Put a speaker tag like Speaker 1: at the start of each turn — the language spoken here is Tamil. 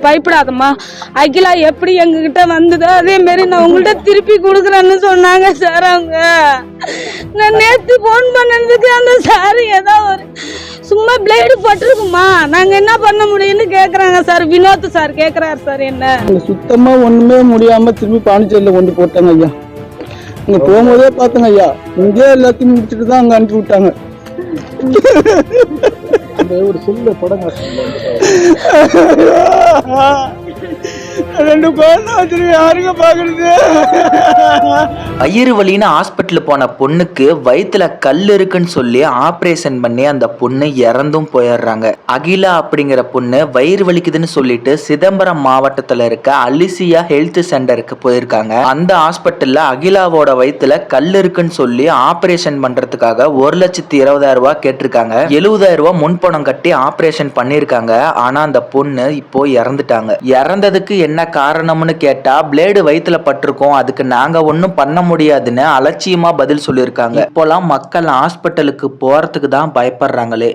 Speaker 1: பயப்படாதம்மா, அகிலா எப்படி எங்ககிட்ட வந்ததோ அதே மாதிரி நான் உங்கள்கிட்ட திருப்பி கொடுக்குறேன்னு சொன்னாங்க சார். அவங்க நான் நேற்று ஃபோன் பண்ணதுக்கு அந்த சார் ஏதோ ஒரு சும்மா பிளேடு பட்டிருக்குமா, நாங்க என்ன பண்ண முடியும்னு கேக்குறாங்க சார். வினோத் சார் கேக்குறாரு சார். என்ன
Speaker 2: சுத்தமா ஒண்ணுமே முடியாம திரும்பி பாண்டிச்சேரியில கொண்டு போட்டாங்க ஐயா. இங்க போகும்போதே பாத்துங்க ஐயா, இங்கே எல்லாத்தையும் முடிச்சுட்டு தான் அங்க அனுப்பி விட்டாங்க. ஒரு சொல்ல படம் யாருங்க பாக்குறது.
Speaker 3: வயிறு வலின்னு ஹாஸ்பிட்டல் போன பொண்ணுக்கு வயிற்றுல கல் இருக்குன்னு சொல்லி ஆப்ரேஷன் பண்ணி அந்த பொண்ணு இறந்தும் போயிடுறாங்க. அகிலா அப்படிங்கிற பொண்ணு வயிறு வலிக்குதுன்னு சொல்லிட்டு சிதம்பரம் மாவட்டத்துல இருக்க அலிசியா ஹெல்த் சென்டருக்கு போயிருக்காங்க. அந்த ஹாஸ்பிட்டல்ல அகிலாவோட வயிற்றுல கல் இருக்குன்னு சொல்லி ஆப்ரேஷன் பண்றதுக்காக 1,20,000 ரூபாய் கேட்டிருக்காங்க. 70,000 ரூபாய் முன்பணம் கட்டி ஆப்ரேஷன் பண்ணிருக்காங்க. ஆனா அந்த பொண்ணு இப்போ இறந்துட்டாங்க. இறந்ததுக்கு என்ன காரணம்னு கேட்டா, பிளேடு வயிற்றுல பட்டிருக்கோம், அதுக்கு நாங்க ஒன்னும் பண்ண முடியாதுன்னு அலட்சியமா பதில் சொல்லியிருக்காங்க. இப்போலாம் மக்கள் ஹாஸ்பிட்டலுக்கு போறதுக்கு தான் பயப்படுறாங்களே.